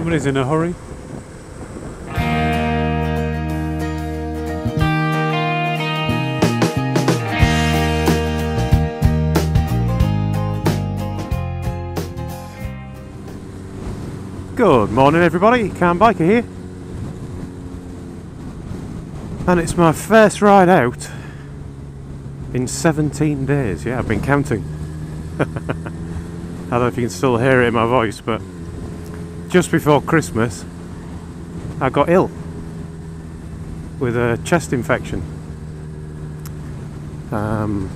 Somebody's in a hurry. Good morning everybody, Calm Biker here. And it's my first ride out in 17 days. Yeah, I've been counting. I don't know if you can still hear it in my voice, but just before Christmas I got ill with a chest infection. And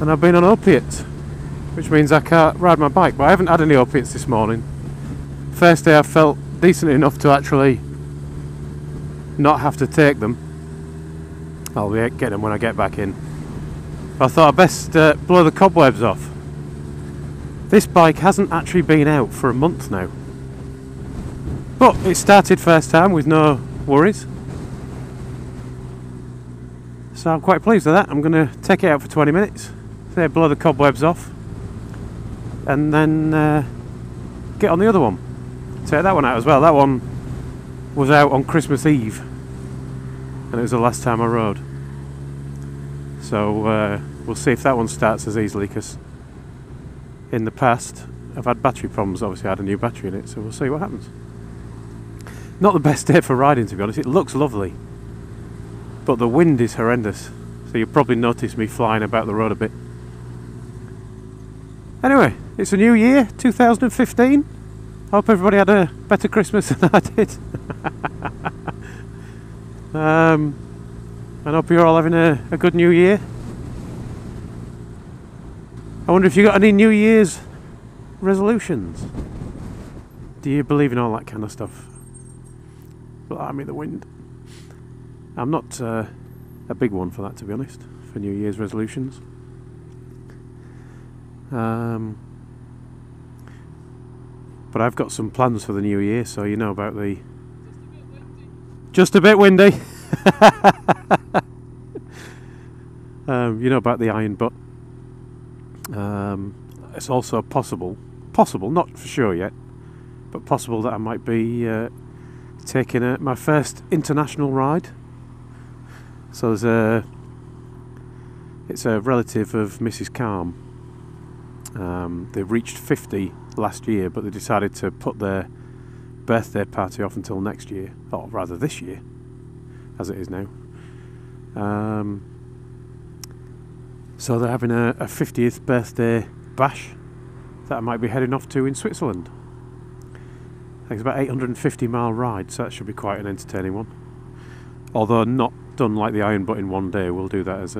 I've been on opiates, which means I can't ride my bike, but I haven't had any opiates this morning. First day I felt decent enough to actually not have to take them. I'll be getting them when I get back in. But I thought I'd best blow the cobwebs off. This bike hasn't actually been out for a month now, but it started first time with no worries, so I'm quite pleased with that. I'm going to take it out for 20 minutes, say blow the cobwebs off, and then get on the other one. Take that one out as well. That one was out on Christmas Eve and it was the last time I rode, so we'll see if that one starts as easily, because in the past I've had battery problems. Obviously I had a new battery in it, so we'll see what happens. Not the best day for riding, to be honest. It looks lovely, but the wind is horrendous, so you'll probably notice me flying about the road a bit. Anyway, it's a new year, 2015. Hope everybody had a better Christmas than I did. I hope you're all having a good new year. I wonder if you got any New Year's resolutions. Do you believe in all that kind of stuff? Blimey, the wind. I'm not a big one for that, to be honest, for New Year's resolutions. But I've got some plans for the new year, so you know about the... Just a bit windy. You know about the iron butt. It's also possible, not for sure yet, but possible that I might be taking my first international ride. So it's a relative of Mrs. Calm. They reached 50 last year, but they decided to put their birthday party off until next year, or rather this year, as it is now. So they're having a 50th birthday bash that I might be heading off to in Switzerland. I think it's about 850-mile ride, so that should be quite an entertaining one. Although not done like the iron butt in one day. We'll do that as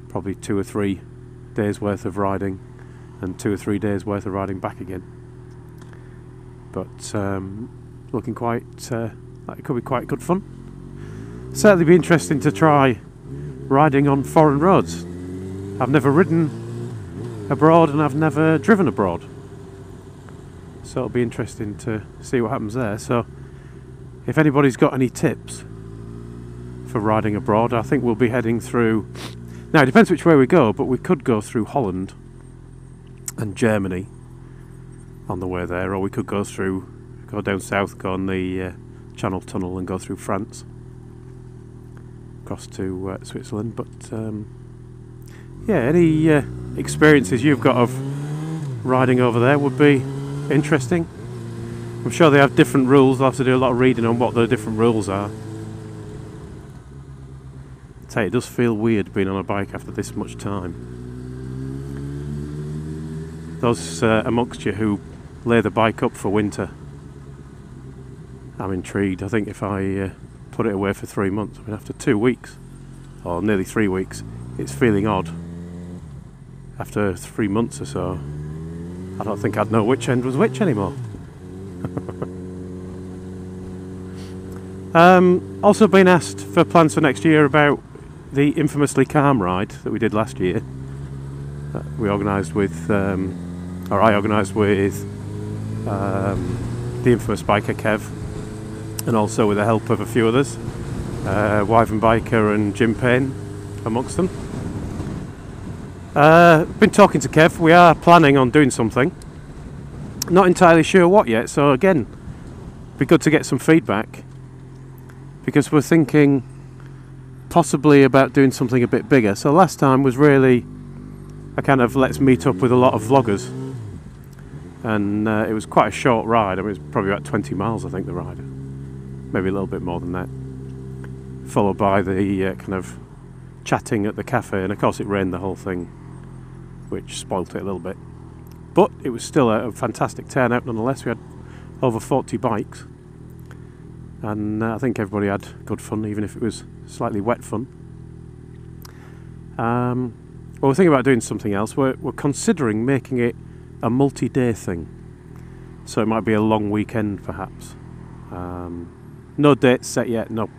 probably 2 or 3 days worth of riding, and 2 or 3 days worth of riding back again. But looking quite like it could be quite good fun. Certainly be interesting to try riding on foreign roads. I've never ridden abroad and I've never driven abroad, so it'll be interesting to see what happens there. So if anybody's got any tips for riding abroad, I think we'll be heading through... Now it depends which way we go, but we could go through Holland and Germany on the way there, or we could go down south, go on the Channel Tunnel and go through France across to Switzerland. But yeah, any experiences you've got of riding over there would be interesting. I'm sure they have different rules. I'll have to do a lot of reading on what the different rules are. I tell you, it does feel weird being on a bike after this much time. Those amongst you who lay the bike up for winter, I'm intrigued. I think if I put it away for 3 months, I mean, after 2 weeks, or nearly 3 weeks, it's feeling odd. After 3 months or so, I don't think I'd know which end was which anymore. Also been asked for plans for next year about the infamously calm ride that we did last year. We organised with, or I organised with the infamous biker Kev, and also with the help of a few others, Wyvern Biker and Jim Payne amongst them. Been talking to Kev. We are planning on doing something. Not entirely sure what yet, so again, be good to get some feedback, because we're thinking possibly about doing something a bit bigger. So last time was really a kind of let's meet up with a lot of vloggers, and it was quite a short ride. I mean, it was probably about 20 miles, I think, the ride, maybe a little bit more than that, followed by the kind of chatting at the cafe, and of course it rained the whole thing, which spoilt it a little bit, but it was still a fantastic turnout nonetheless. We had over 40 bikes, and I think everybody had good fun, even if it was slightly wet fun. Well, we're thinking about doing something else. We're considering making it a multi-day thing, so it might be a long weekend perhaps. No dates set yet, no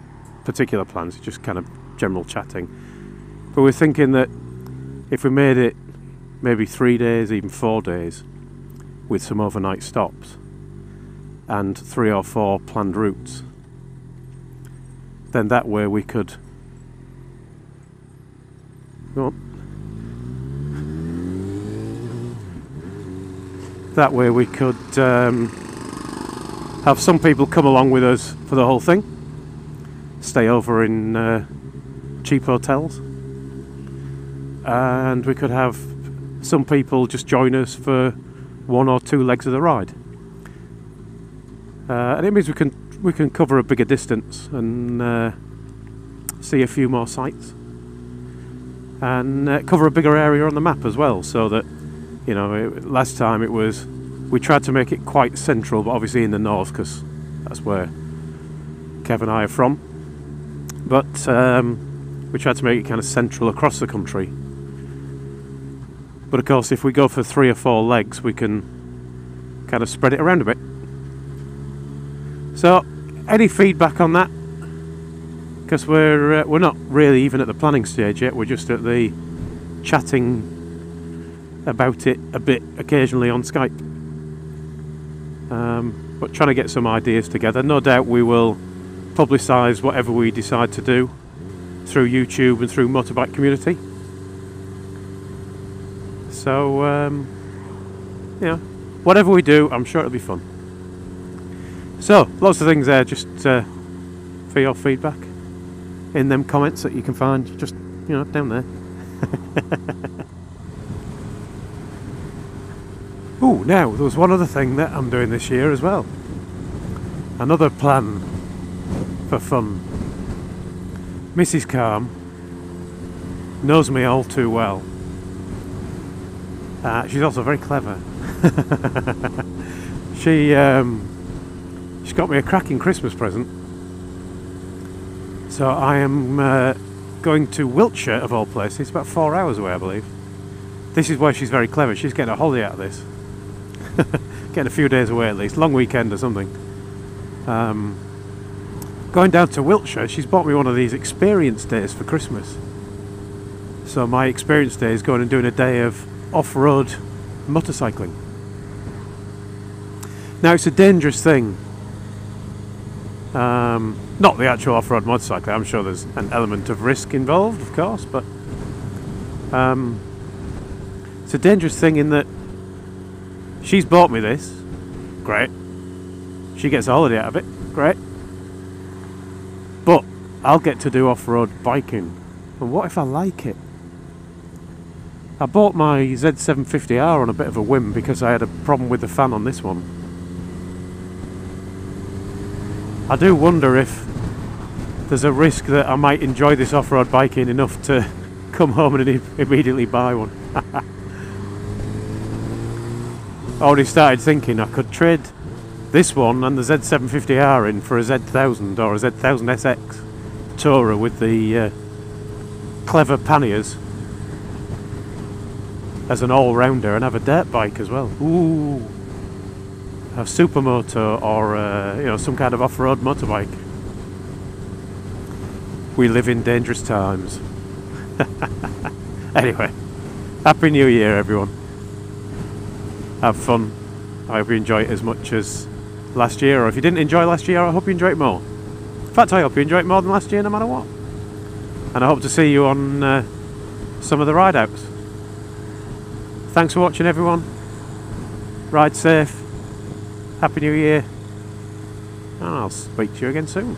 particular plans, just kind of general chatting. But we're thinking that if we made it maybe 3 days, even 4 days, with some overnight stops and 3 or 4 planned routes, then that way we could have some people come along with us for the whole thing, stay over in cheap hotels, and we could have some people just join us for 1 or 2 legs of the ride, and it means we can cover a bigger distance and see a few more sights, and cover a bigger area on the map as well, so that, you know, last time we tried to make it quite central, but obviously in the north, because that's where Kev and I are from, but we tried to make it kind of central across the country. But of course, if we go for 3 or 4 legs, we can kind of spread it around a bit. So, any feedback on that? Because we're not really even at the planning stage yet. We're just at the chatting about it a bit occasionally on Skype. But trying to get some ideas together. No doubt we will publicise whatever we decide to do through YouTube and through Motorbike Community. So, you know, whatever we do, I'm sure it'll be fun. So, lots of things there just for your feedback in them comments that you can find just, you know, down there. Oh, now, there was one other thing that I'm doing this year as well. Another plan for fun. Mrs. Calm knows me all too well. She's also very clever. She's got me a cracking Christmas present. So I am going to Wiltshire, of all places. It's about 4 hours away, I believe. This is where she's very clever. She's getting a holiday out of this. Getting a few days away at least. Long weekend or something. Going down to Wiltshire, she's bought me one of these experience days for Christmas. So my experience day is going and doing a day of off-road motorcycling. Now, it's a dangerous thing. Not the actual off-road motorcycling. I'm sure there's an element of risk involved, of course, but it's a dangerous thing in that she's bought me this. Great. She gets a holiday out of it. Great. But I'll get to do off-road biking. And what if I like it? I bought my Z750R on a bit of a whim because I had a problem with the fan on this one. I do wonder if there's a risk that I might enjoy this off-road biking enough to come home and immediately buy one. I already started thinking I could trade this one and the Z750R in for a Z1000 or a Z1000SX Tourer with the clever panniers as an all-rounder, and have a dirt bike as well. Ooh, a supermoto or you know, some kind of off-road motorbike. We live in dangerous times. Anyway, Happy New Year, everyone. Have fun. I hope you enjoy it as much as last year, or if you didn't enjoy last year, I hope you enjoy it more. In fact, I hope you enjoy it more than last year, no matter what. And I hope to see you on some of the ride outs. Thanks for watching, everyone. Ride safe. Happy New Year, and I'll speak to you again soon.